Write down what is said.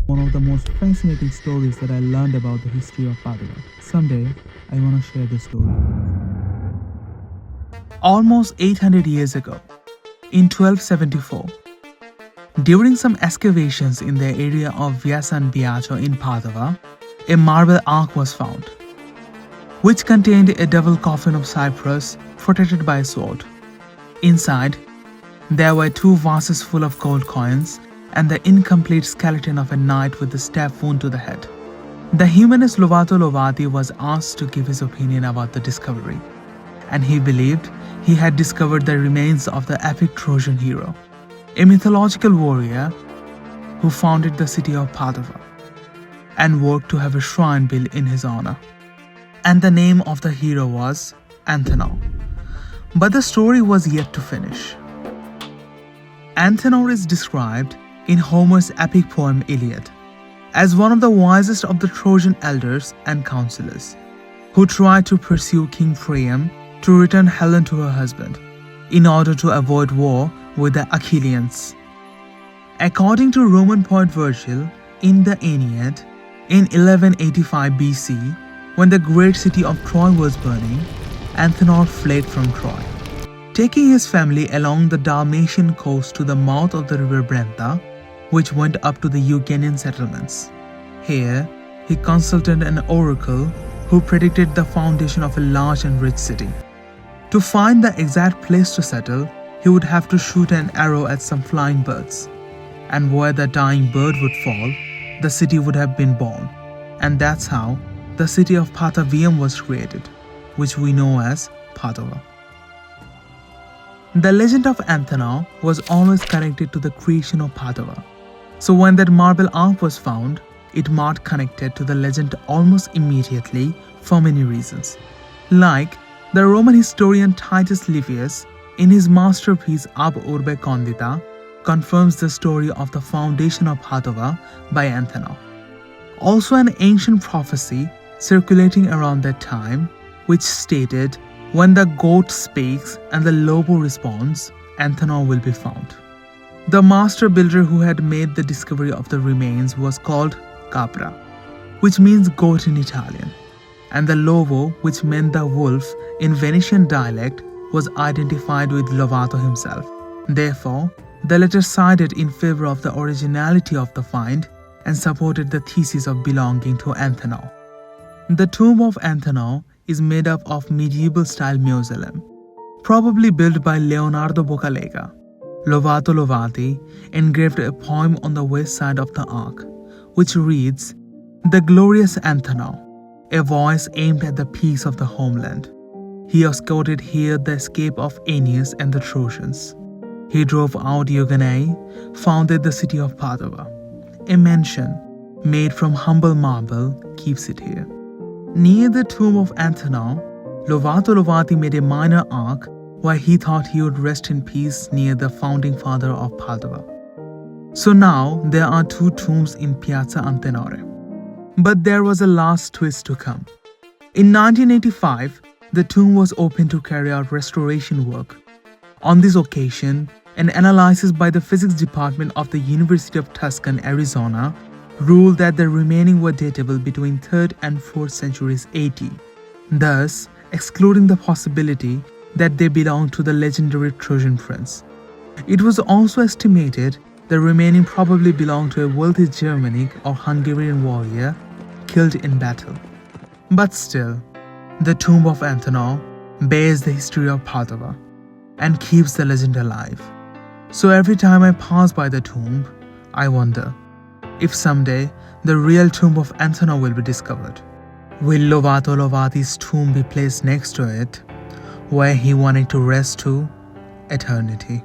one of the most fascinating stories that I learned about the history of Padova. Someday, I want to share the story. Almost 800 years ago, in 1274, during some excavations in the area of Via San Biagio in Padova, a marble arch was found, which contained a double coffin of cypress protected by a sword. Inside, there were two vases full of gold coins and the incomplete skeleton of a knight with a stab wound to the head. The humanist Lovato Lovati was asked to give his opinion about the discovery, and he believed he had discovered the remains of the epic Trojan hero, a mythological warrior who founded the city of Padova and worked to have a shrine built in his honor. And the name of the hero was Antenor. But the story was yet to finish. Antenor is described in Homer's epic poem Iliad as one of the wisest of the Trojan elders and counselors, who tried to pursue King Priam to return Helen to her husband in order to avoid war with the Achaeans. According to Roman poet Virgil, in the Aeneid, in 1185 BC, when the great city of Troy was burning, Antenor fled from Troy, taking his family along the Dalmatian coast to the mouth of the river Brenta, which went up to the Euganean settlements. Here, he consulted an oracle who predicted the foundation of a large and rich city. To find the exact place to settle, he would have to shoot an arrow at some flying birds, and where the dying bird would fall, the city would have been born. And that's how the city of Patavium was created, which we know as Padova. The legend of Antenor was always connected to the creation of Padova. So when that marble arch was found, it marked connected to the legend almost immediately for many reasons. Like the Roman historian Titus Livius, in his masterpiece Ab Urbe Condita, confirms the story of the foundation of Padova by Antenor. Also an ancient prophecy circulating around that time, which stated, when the goat speaks and the lobo responds, Antenor will be found. The master builder who had made the discovery of the remains was called Capra, which means goat in Italian, and the lobo, which meant the wolf in Venetian dialect, was identified with Lovato himself. Therefore, the letter sided in favor of the originality of the find and supported the thesis of belonging to Antenor. The tomb of Antenor is made up of medieval-style mausoleum, probably built by Leonardo Boccalega. Lovato Lovati engraved a poem on the west side of the arch, which reads, "The glorious Antenor, a voice aimed at the peace of the homeland. He escorted here the escape of Aeneas and the Trojans. He drove out Euganei, founded the city of Padova. A mansion made from humble marble keeps it here." Near the tomb of Antenor, Lovato Lovati made a minor arch where he thought he would rest in peace near the founding father of Padova. So now there are two tombs in Piazza Antenore. But there was a last twist to come. In 1985, the tomb was opened to carry out restoration work. On this occasion, an analysis by the physics department of the University of Tucson, Arizona, ruled that the remaining were datable between 3rd and 4th centuries AD, thus excluding the possibility that they belonged to the legendary Trojan prince. It was also estimated the remaining probably belonged to a wealthy Germanic or Hungarian warrior killed in battle. But still, the tomb of Antenor bears the history of Padova and keeps the legend alive. So every time I pass by the tomb, I wonder if someday the real tomb of Antenor will be discovered. Will Lovato Lovati's tomb be placed next to it, where he wanted to rest to eternity?